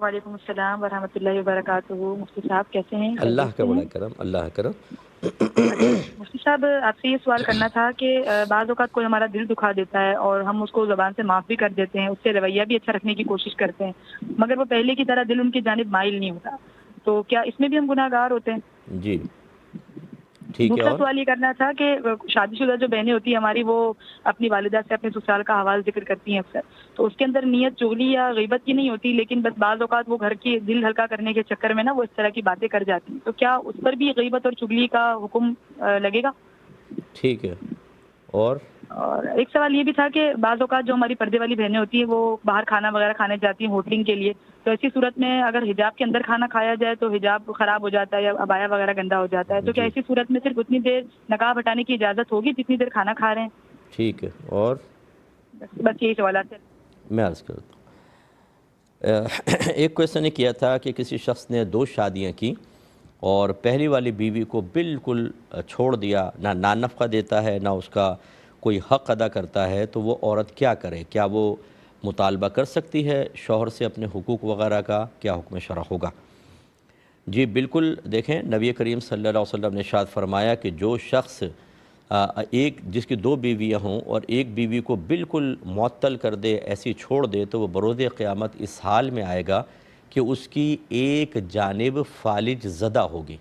وعلیکم السلام ورحمۃ اللہ وبرکاتہ۔ مفتی صاحب کیسے ہیں؟ اللہ خیریت کا سے بڑا ہیں؟ کرم، اللہ کا کرم۔ اچھا مفتی صاحب، آپ سے یہ سوال کرنا تھا کہ بعض اوقات کوئی ہمارا دل دکھا دیتا ہے اور ہم اس کو زبان سے معاف بھی کر دیتے ہیں، اس سے رویہ بھی اچھا رکھنے کی کوشش کرتے ہیں، مگر وہ پہلے کی طرح دل ان کی جانب مائل نہیں ہوتا، تو کیا اس میں بھی ہم گناہ گار ہوتے ہیں؟ جی ٹھیک ہے، دوسرا اور سوال یہ کرنا تھا کہ شادی شدہ جو بہنیں ہوتی ہیں ہماری، وہ اپنی والدہ سے اپنے سسرال کا حوال ذکر کرتی ہیں اکثر، تو اس کے اندر نیت چغلی یا غیبت کی نہیں ہوتی، لیکن بس بعض اوقات وہ گھر کی دل ہلکا کرنے کے چکر میں نا وہ اس طرح کی باتیں کر جاتی ہیں، تو کیا اس پر بھی غیبت اور چغلی کا حکم لگے گا؟ ٹھیک ہے، اور اور ایک سوال یہ بھی تھا کہ بعض اوقات جو ہماری پردے والی بہنیں ہوتی ہیں وہ باہر کھانا وغیرہ کھانے جاتی ہیں ہوٹلنگ کے لیے، تو ایسی صورت میں اگر حجاب کے اندر کھانا کھایا جائے تو حجاب خراب ہو جاتا ہے یا عبایا وغیرہ گندا ہو جاتا ہے، تو کیا جی ایسی صورت میں صرف اتنی دیر نقاب ہٹانے کی اجازت ہوگی جتنی دیر کھانا کھا رہے ہیں؟ ٹھیک ہے، اور بس یہی سوالات ہیں۔ میں عرض کرتا ہوں۔ ایک کویسچن نے کیا تھا کہ کسی شخص نے 2 شادیاں کی اور پہلی والی بیوی کو بالکل چھوڑ دیا، نہ نان نفقہ دیتا ہے، نہ اس کا کوئی حق ادا کرتا ہے، تو وہ عورت کیا کرے؟ کیا وہ مطالبہ کر سکتی ہے شوہر سے اپنے حقوق وغیرہ کا؟ کیا حکم شرع ہوگا؟ جی بالکل، دیکھیں نبی کریم صلی اللہ علیہ وسلم نے ارشاد فرمایا کہ جو شخص ایک جس کی 2 بیویاں ہوں اور ایک بیوی کو بالکل معطل کر دے، ایسی چھوڑ دے، تو وہ بروز قیامت اس حال میں آئے گا کہ اس کی ایک جانب فالج زدہ ہوگی۔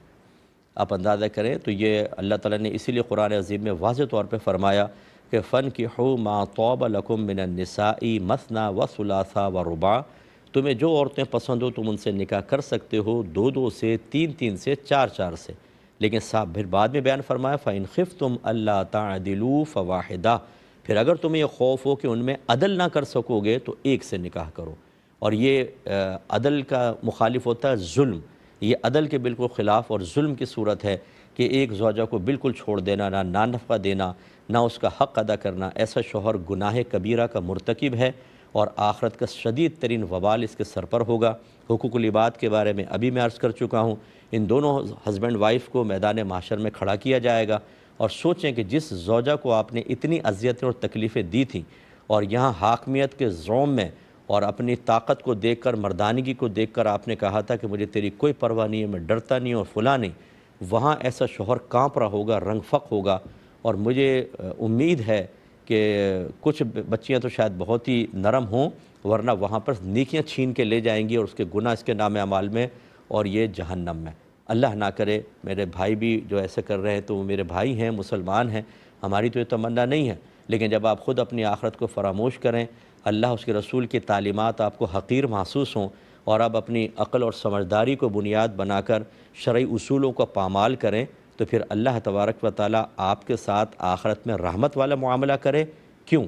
آپ اندازہ کریں تو یہ اللہ تعالیٰ نے اسی لیے قرآن عظیم میں واضح طور پہ فرمایا کہ فَانْكِحُوا مَا طَابَ لَكُم مِّنَ النِّسَاءِ مَثْنَىٰ وَثُلَاثَ وَرُبَاعَ، تمہیں جو عورتیں پسند ہو تم ان سے نکاح کر سکتے ہو، 2 سے، 3 سے، 4 سے، لیکن صاحب پھر بعد میں بیان فرمایا فَإِنْ خِفْتُمْ أَلَّا تَعْدِلُوا فَوَاحِدَةً، پھر اگر تمہیں یہ خوف ہو کہ ان میں عدل نہ کر سکو گے تو ایک سے نکاح کرو۔ اور یہ عدل کا مخالف ہوتا ہے ظلم، یہ عدل کے بالکل خلاف اور ظلم کی صورت ہے کہ ایک زوجہ کو بالکل چھوڑ دینا، نہ نان نفقہ دینا، نہ اس کا حق ادا کرنا، ایسا شوہر گناہ کبیرہ کا مرتکب ہے اور آخرت کا شدید ترین وبال اس کے سر پر ہوگا۔ حقوق العباد کے بارے میں ابھی میں عرض کر چکا ہوں، ان دونوں ہسبینڈ وائف کو میدان محشر میں کھڑا کیا جائے گا، اور سوچیں کہ جس زوجہ کو آپ نے اتنی اذیتیں اور تکلیفیں دی تھیں اور یہاں حاکمیت کے زوم میں اور اپنی طاقت کو دیکھ کر، مردانگی کو دیکھ کر آپ نے کہا تھا کہ مجھے تیری کوئی پرواہ نہیں ہے، میں ڈرتا نہیں اور فلاں نہیں، وہاں ایسا شوہر کانپ رہا ہوگا، رنگ فق ہوگا۔ اور مجھے امید ہے کہ کچھ بچیاں تو شاید بہت ہی نرم ہوں، ورنہ وہاں پر نیکیاں چھین کے لے جائیں گی اور اس کے گناہ اس کے نام اعمال میں، اور یہ جہنم میں۔ اللہ نہ کرے میرے بھائی بھی جو ایسے کر رہے ہیں تو وہ میرے بھائی ہیں، مسلمان ہیں، ہماری تو یہ تمنا نہیں ہے، لیکن جب آپ خود اپنی آخرت کو فراموش کریں، اللہ اس کے رسول کی تعلیمات آپ کو حقیر محسوس ہوں، اور آپ اپنی عقل اور سمجھداری کو بنیاد بنا کر شرعی اصولوں کو پامال کریں، تو پھر اللہ تبارک و تعالیٰ آپ کے ساتھ آخرت میں رحمت والا معاملہ کرے۔ کیوں؟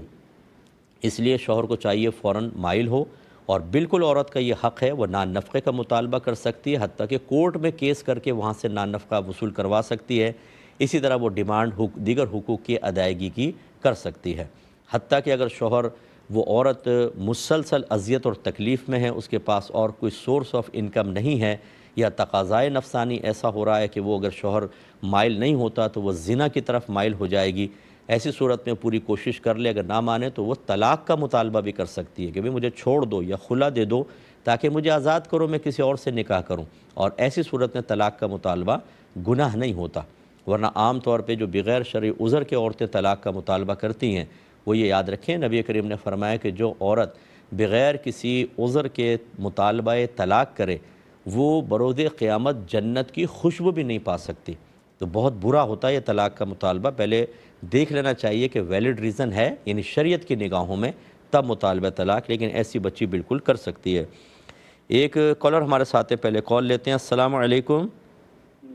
اس لیے شوہر کو چاہیے فوراً مائل ہو، اور بالکل عورت کا یہ حق ہے وہ نان نفقے کا مطالبہ کر سکتی ہے، حتیٰ کہ کورٹ میں کیس کر کے وہاں سے نان نفقہ وصول کروا سکتی ہے۔ اسی طرح وہ ڈیمانڈ دیگر حقوق کی ادائیگی کی کر سکتی ہے، حتیٰ کہ اگر شوہر وہ عورت مسلسل اذیت اور تکلیف میں ہے، اس کے پاس اور کوئی سورس آف انکم نہیں ہے، یا تقاضائے نفسانی ایسا ہو رہا ہے کہ وہ اگر شوہر مائل نہیں ہوتا تو وہ زنا کی طرف مائل ہو جائے گی، ایسی صورت میں پوری کوشش کر لے، اگر نہ مانے تو وہ طلاق کا مطالبہ بھی کر سکتی ہے کہ بھئی مجھے چھوڑ دو یا خلا دے دو تاکہ مجھے آزاد کرو، میں کسی اور سے نکاح کروں، اور ایسی صورت میں طلاق کا مطالبہ گناہ نہیں ہوتا۔ ورنہ عام طور پہ جو بغیر شرعی عذر کے عورتیں طلاق کا مطالبہ کرتی ہیں، وہ یہ یاد رکھیں نبی کریم نے فرمایا کہ جو عورت بغیر کسی عذر کے مطالبہ طلاق کرے وہ بروز قیامت جنت کی خوشبو بھی نہیں پا سکتی۔ تو بہت برا ہوتا ہے یہ طلاق کا مطالبہ، پہلے دیکھ لینا چاہیے کہ ویلڈ ریزن ہے، یعنی شریعت کی نگاہوں میں، تب مطالبہ طلاق، لیکن ایسی بچی بالکل کر سکتی ہے۔ ایک کالر ہمارے ساتھ ہے، پہلے کال لیتے ہیں۔ السلام علیکم۔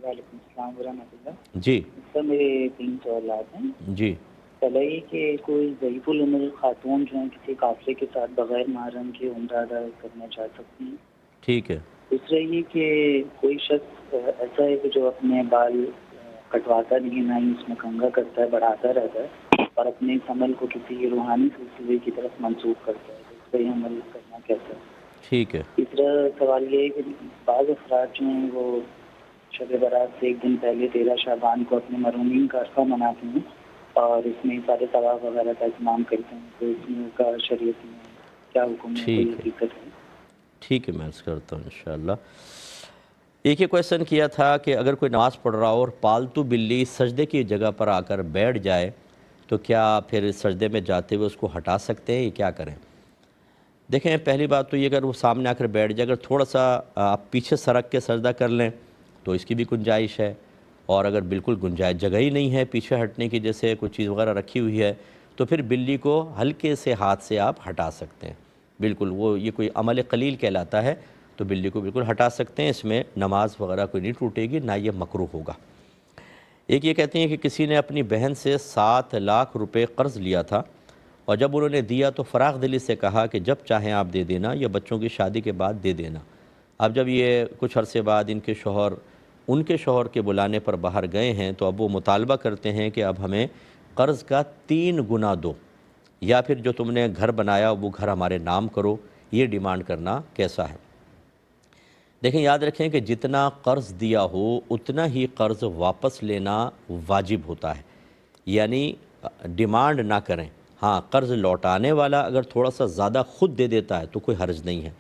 وعلیکم السلام ورحمۃ اللہ۔ جی سر میرے 3 سوالات ہیں۔ جی پہلا یہ کہ کوئی ضعیف العمر خاتون جو ہیں کسی قافلے کے ساتھ بغیر محرم کے عمرہ ادا کرنا چاہ سکتی ہیں۔ ٹھیک ہے۔ دوسرا یہ کہ کوئی شخص ایسا ہے کہ جو اپنے بال کٹواتا نہیں ہے، نہ ہی اس میں کنگھا کرتا ہے، بڑھاتا رہتا ہے، اور اپنے اس عمل کو کسی روحانی سلسلے کی طرف منسوخ کرتا ہے، تو اس کا یہ عمل کرنا کیسا ہے؟ ٹھیک ہے۔ تیسرا سوال یہ ہے کہ بعض افراد جو ہیں وہ شب برات سے 1 دن پہلے 13 شعبان کو اپنے مرحومین کا عرفہ مناتے ہیں اور اس میں سارے طواف وغیرہ کا اہتمام کرتے ہیں، تو اس میں کا شریعت میں کیا حکم ہے، کوئی ٹھیک ہے، حقیقت ہے؟ ٹھیک ہے، میں عرض کرتا ہوں انشاءاللہ۔ ایک یہ کویشچن کیا تھا کہ اگر کوئی نماز پڑھ رہا ہو اور پالتو بلی سجدے کی جگہ پر آ کر بیٹھ جائے تو کیا پھر سجدے میں جاتے ہوئے اس کو ہٹا سکتے ہیں، یہ کیا کریں؟ دیکھیں، پہلی بات تو یہ اگر وہ سامنے آ کر بیٹھ جائے، اگر تھوڑا سا آپ پیچھے سرک کے سجدہ کر لیں تو اس کی بھی گنجائش ہے، اور اگر بالکل گنجائش جگہ ہی نہیں ہے پیچھے ہٹنے کی، جیسے کوئی چیز وغیرہ رکھی ہوئی ہے، تو پھر بلی کو ہلکے سے ہاتھ سے آپ ہٹا سکتے ہیں، بالکل وہ یہ کوئی عمل قلیل کہلاتا ہے، تو بلی کو بالکل ہٹا سکتے ہیں، اس میں نماز وغیرہ کوئی نہیں ٹوٹے گی، نہ یہ مکروہ ہوگا۔ ایک یہ کہتے ہیں کہ کسی نے اپنی بہن سے 7 لاکھ روپے قرض لیا تھا، اور جب انہوں نے دیا تو فراخ دلی سے کہا کہ جب چاہیں آپ دے دینا یا بچوں کی شادی کے بعد دے دینا۔ اب جب یہ کچھ عرصے بعد ان کے شوہر کے بلانے پر باہر گئے ہیں تو اب وہ مطالبہ کرتے ہیں کہ اب ہمیں قرض کا 3 گنا دو، یا پھر جو تم نے گھر بنایا وہ گھر ہمارے نام کرو، یہ ڈیمانڈ کرنا کیسا ہے؟ دیکھیں، یاد رکھیں کہ جتنا قرض دیا ہو اتنا ہی قرض واپس لینا واجب ہوتا ہے، یعنی ڈیمانڈ نہ کریں۔ ہاں، قرض لوٹانے والا اگر تھوڑا سا زیادہ خود دے دیتا ہے تو کوئی حرج نہیں ہے،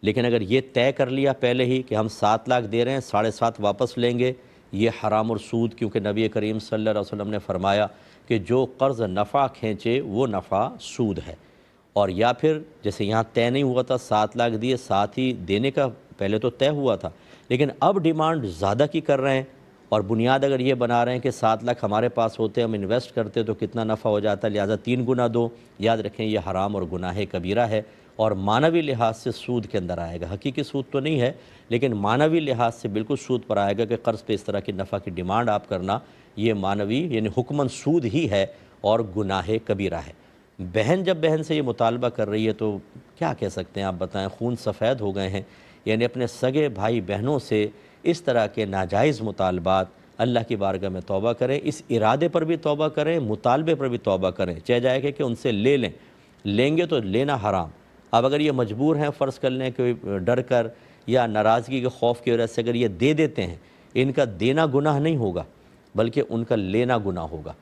لیکن اگر یہ طے کر لیا پہلے ہی کہ ہم 7 لاکھ دے رہے ہیں، 7.5 واپس لیں گے، یہ حرام اور سود، کیونکہ نبی کریم صلی اللہ علیہ وسلم نے فرمایا کہ جو قرض نفع کھینچے وہ نفع سود ہے۔ اور یا پھر جیسے یہاں طے نہیں ہوا تھا، 7 لاکھ دیے، ساتھ ہی دینے کا پہلے تو طے ہوا تھا، لیکن اب ڈیمانڈ زیادہ کی کر رہے ہیں، اور بنیاد اگر یہ بنا رہے ہیں کہ 7 لاکھ ہمارے پاس ہوتے، ہم انویسٹ کرتے تو کتنا نفع ہو جاتا، لہٰذا 3 گنا دو۔ یاد رکھیں یہ حرام اور گناہ کبیرہ ہے، اور معنوی لحاظ سے سود کے اندر آئے گا، حقیقی سود تو نہیں ہے لیکن معنوی لحاظ سے بالکل سود پر آئے گا، کہ قرض پہ اس طرح کی نفع کی ڈیمانڈ آپ کرنا، یہ معنوی یعنی حکماً سود ہی ہے اور گناہ کبیرہ ہے۔ بہن جب بہن سے یہ مطالبہ کر رہی ہے تو کیا کہہ سکتے ہیں آپ بتائیں، خون سفید ہو گئے ہیں، یعنی اپنے سگے بھائی بہنوں سے اس طرح کے ناجائز مطالبات، اللہ کی بارگاہ میں توبہ کریں، اس ارادے پر بھی توبہ کریں، مطالبے پر بھی توبہ کریں، چاہے جائے کہ ان سے لیں گے تو لینا حرام۔ اب اگر یہ مجبور ہیں فرض کر لیں کہ ڈر کر یا ناراضگی کے خوف کی وجہ سے اگر یہ دے دیتے ہیں، ان کا دینا گناہ نہیں ہوگا بلکہ ان کا لینا گناہ ہوگا،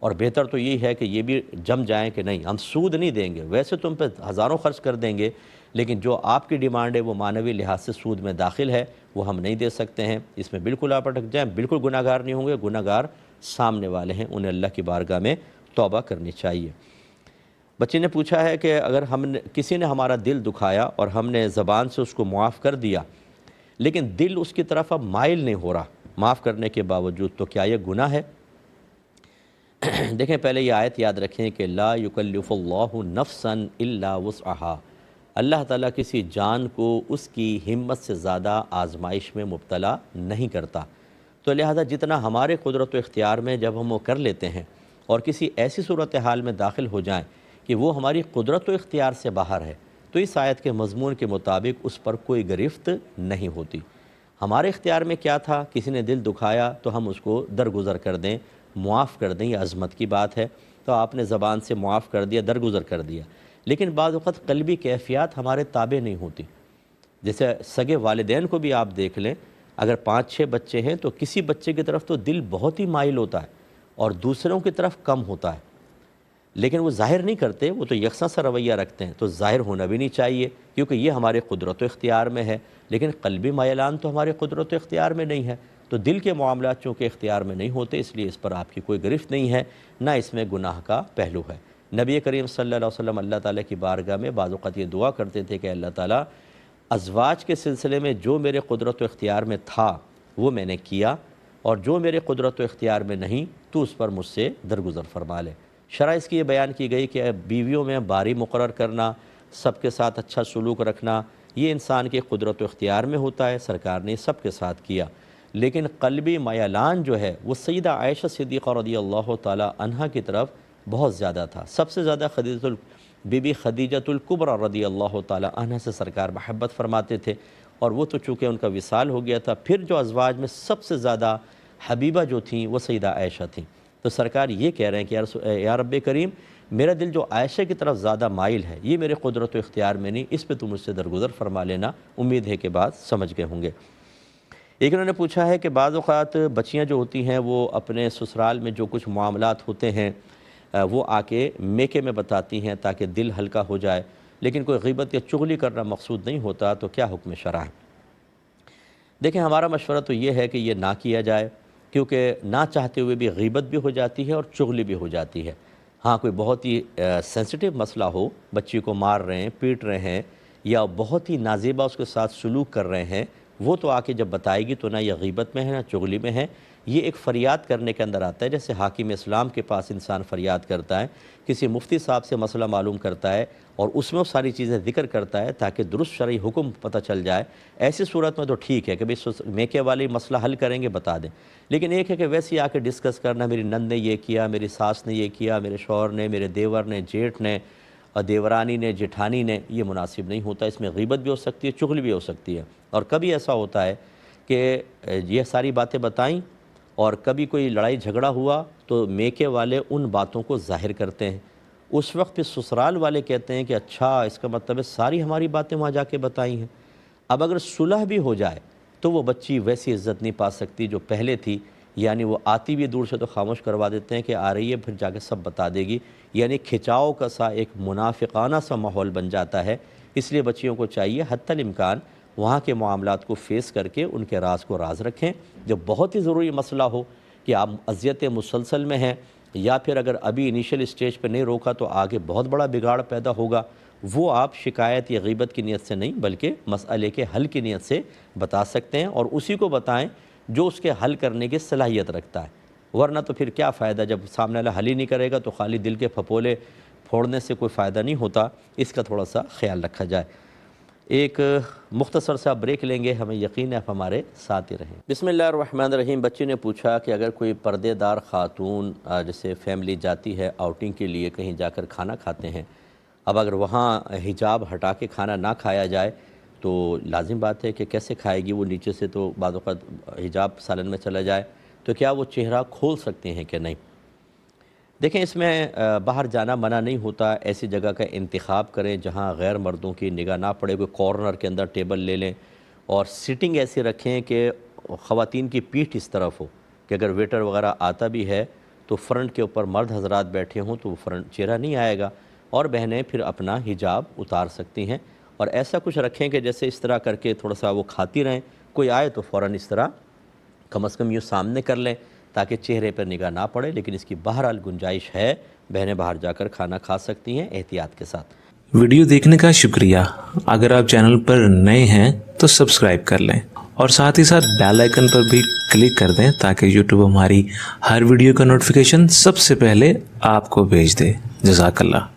اور بہتر تو یہی ہے کہ یہ بھی جم جائیں کہ نہیں، ہم سود نہیں دیں گے، ویسے تم پہ ہزاروں خرچ کر دیں گے لیکن جو آپ کی ڈیمانڈ ہے وہ معنوی لحاظ سے سود میں داخل ہے، وہ ہم نہیں دے سکتے ہیں، اس میں بالکل آپ اٹک جائیں، بالکل گناہ گار نہیں ہوں گے، گناہ گار سامنے والے ہیں، انہیں اللہ کی بارگاہ میں توبہ کرنی چاہیے۔ بچے نے پوچھا ہے کہ اگر کسی نے ہمارا دل دکھایا اور ہم نے زبان سے اس کو معاف کر دیا لیکن دل اس کی طرف اب مائل نہیں ہو رہا معاف کرنے کے باوجود، تو کیا یہ گناہ ہے؟ دیکھیں، پہلے یہ آیت یاد رکھیں کہ لا یکلف اللہ نفسا الا وسعہا، اللہ تعالیٰ کسی جان کو اس کی ہمت سے زیادہ آزمائش میں مبتلا نہیں کرتا، تو لہذا جتنا ہمارے قدرت و اختیار میں جب ہم وہ کر لیتے ہیں اور کسی ایسی صورتحال میں داخل ہو جائیں کہ وہ ہماری قدرت و اختیار سے باہر ہے، تو اس آیت کے مضمون کے مطابق اس پر کوئی گرفت نہیں ہوتی۔ ہمارے اختیار میں کیا تھا، کسی نے دل دکھایا تو ہم اس کو درگزر کر دیں، معاف کر دیں، یہ عظمت کی بات ہے، تو آپ نے زبان سے معاف کر دیا، درگزر کر دیا، لیکن بعض وقت قلبی کیفیات ہمارے تابع نہیں ہوتی۔ جیسے سگے والدین کو بھی آپ دیکھ لیں، اگر 5-6 بچے ہیں تو کسی بچے کی طرف تو دل بہت ہی مائل ہوتا ہے اور دوسروں کی طرف کم ہوتا ہے، لیکن وہ ظاہر نہیں کرتے، وہ تو یکساں سا رویہ رکھتے ہیں، تو ظاہر ہونا بھی نہیں چاہیے کیونکہ یہ ہمارے قدرت و اختیار میں ہے، لیکن قلبی مائلان تو ہمارے قدرت و اختیار میں نہیں ہے، تو دل کے معاملات چونکہ اختیار میں نہیں ہوتے، اس لیے اس پر آپ کی کوئی گرفت نہیں ہے، نہ اس میں گناہ کا پہلو ہے۔ نبی کریم صلی اللہ علیہ وسلم اللہ تعالیٰ کی بارگاہ میں بعض اوقات یہ دعا کرتے تھے کہ اللہ تعالیٰ ازواج کے سلسلے میں جو میرے قدرت و اختیار میں تھا وہ میں نے کیا، اور جو میرے قدرت و اختیار میں نہیں تو اس پر مجھ سے درگزر فرما لے۔ شرح اس کی یہ بیان کی گئی کہ بیویوں میں باری مقرر کرنا، سب کے ساتھ اچھا سلوک رکھنا، یہ انسان کے قدرت و اختیار میں ہوتا ہے، سرکار نے سب کے ساتھ کیا، لیکن قلبی میلان جو ہے وہ سیدہ عائشہ صدیقہ رضی اللہ تعالی عنہا کی طرف بہت زیادہ تھا۔ سب سے زیادہ بی بی خدیجۃ الکبریٰ رضی اللہ تعالی عنہا سے سرکار محبت فرماتے تھے، اور وہ تو چونکہ ان کا وصال ہو گیا تھا، پھر جو ازواج میں سب سے زیادہ حبیبہ جو تھیں وہ سیدہ عائشہ تھیں، تو سرکار یہ کہہ رہے ہیں کہ یا رب کریم، میرا دل جو عائشہ کی طرف زیادہ مائل ہے، یہ میرے قدرت و اختیار میں نہیں، اس پہ تم مجھ سے درگزر فرما لینا، امید ہے کہ بات سمجھ گئے ہوں گے۔ ایک انہوں نے پوچھا ہے کہ بعض اوقات بچیاں جو ہوتی ہیں وہ اپنے سسرال میں جو کچھ معاملات ہوتے ہیں وہ آ کے میکے میں بتاتی ہیں تاکہ دل ہلکا ہو جائے، لیکن کوئی غیبت یا چغلی کرنا مقصود نہیں ہوتا تو کیا حکم شرع ہے؟ دیکھیں ہمارا مشورہ تو یہ ہے کہ یہ نہ کیا جائے، کیونکہ نہ چاہتے ہوئے بھی غیبت بھی ہو جاتی ہے اور چغلی بھی ہو جاتی ہے۔ ہاں کوئی بہت ہی سینسٹیو مسئلہ ہو، بچی کو مار رہے ہیں، پیٹ رہے ہیں، یا بہت ہی نازیبا اس کے ساتھ سلوک کر رہے ہیں، وہ تو آ کے جب بتائے گی تو نہ یہ غیبت میں ہے نہ چغلی میں ہے، یہ ایک فریاد کرنے کے اندر آتا ہے، جیسے حاکم اسلام کے پاس انسان فریاد کرتا ہے، کسی مفتی صاحب سے مسئلہ معلوم کرتا ہے اور اس میں وہ ساری چیزیں ذکر کرتا ہے تاکہ درست شرعی حکم پتہ چل جائے۔ ایسی صورت میں تو ٹھیک ہے کہ بھئی میکے والی مسئلہ حل کریں گے، بتا دیں، لیکن ایک ہے کہ ویسے ہی آ کے ڈسکس کرنا، میری نند نے یہ کیا، میری ساس نے یہ کیا، میرے شوہر نے، میرے دیور نے، جیٹھ نے، دیورانی نے، جیٹھانی نے، یہ مناسب نہیں ہوتا۔ اس میں غیبت بھی ہو سکتی ہے، چغلی بھی ہو سکتی ہے، اور کبھی ایسا ہوتا ہے کہ یہ ساری باتیں بتائیں اور کبھی کوئی لڑائی جھگڑا ہوا تو میکے والے ان باتوں کو ظاہر کرتے ہیں، اس وقت پھر سسرال والے کہتے ہیں کہ اچھا اس کا مطلب ہے ساری ہماری باتیں وہاں جا کے بتائی ہیں۔ اب اگر صلح بھی ہو جائے تو وہ بچی ویسی عزت نہیں پا سکتی جو پہلے تھی، یعنی وہ آتی بھی دور سے تو خاموش کروا دیتے ہیں کہ آ رہی ہے پھر جا کے سب بتا دے گی، یعنی کھچاؤ کا سا ایک منافقانہ سا ماحول بن جاتا ہے۔ اس لیے بچیوں کو چاہیے حتی الامکان وہاں کے معاملات کو فیس کر کے ان کے راز کو راز رکھیں۔ جب بہت ہی ضروری مسئلہ ہو کہ آپ اذیت مسلسل میں ہیں، یا پھر اگر ابھی انیشل اسٹیج پہ نہیں روکا تو آگے بہت بڑا بگاڑ پیدا ہوگا، وہ آپ شکایت یا غیبت کی نیت سے نہیں بلکہ مسئلے کے حل کی نیت سے بتا سکتے ہیں، اور اسی کو بتائیں جو اس کے حل کرنے کی صلاحیت رکھتا ہے، ورنہ تو پھر کیا فائدہ جب سامنے والا حل ہی نہیں کرے گا تو خالی دل کے پھپولے پھوڑنے سے کوئی فائدہ نہیں ہوتا۔ اس کا تھوڑا سا خیال رکھا جائے۔ ایک مختصر سا بریک لیں گے، ہمیں یقین ہے آپ ہمارے ساتھ ہی رہیں۔ بسم اللہ الرحمن الرحیم۔ بچی نے پوچھا کہ اگر کوئی پردے دار خاتون جیسے فیملی جاتی ہے آؤٹنگ کے لیے، کہیں جا کر کھانا کھاتے ہیں، اب اگر وہاں حجاب ہٹا کے کھانا نہ کھایا جائے تو لازم بات ہے کہ کیسے کھائے گی وہ، نیچے سے تو بعض اوقات حجاب سالن میں چلا جائے تو کیا وہ چہرہ کھول سکتے ہیں کہ نہیں؟ دیکھیں اس میں باہر جانا منع نہیں ہوتا، ایسی جگہ کا انتخاب کریں جہاں غیر مردوں کی نگاہ نہ پڑے، کوئی کارنر کے اندر ٹیبل لے لیں اور سیٹنگ ایسی رکھیں کہ خواتین کی پیٹھ اس طرف ہو کہ اگر ویٹر وغیرہ آتا بھی ہے تو فرنٹ کے اوپر مرد حضرات بیٹھے ہوں تو وہ فرنٹ چہرہ نہیں آئے گا، اور بہنیں پھر اپنا حجاب اتار سکتی ہیں، اور ایسا کچھ رکھیں کہ جیسے اس طرح کر کے تھوڑا سا وہ کھاتی رہیں، کوئی آئے تو فوراً اس طرح کم از کم یوں سامنے کر لیں تاکہ چہرے پر نگاہ نہ پڑے، لیکن اس کی بہرحال گنجائش ہے، بہنیں باہر جا کر کھانا کھا سکتی ہیں احتیاط کے ساتھ۔ ویڈیو دیکھنے کا شکریہ۔ اگر آپ چینل پر نئے ہیں تو سبسکرائب کر لیں اور ساتھ ہی ساتھ بیل آئیکن پر بھی کلک کر دیں تاکہ یوٹیوب ہماری ہر ویڈیو کا نوٹیفیکیشن سب سے پہلے آپ کو بھیج دے۔ جزاک اللہ۔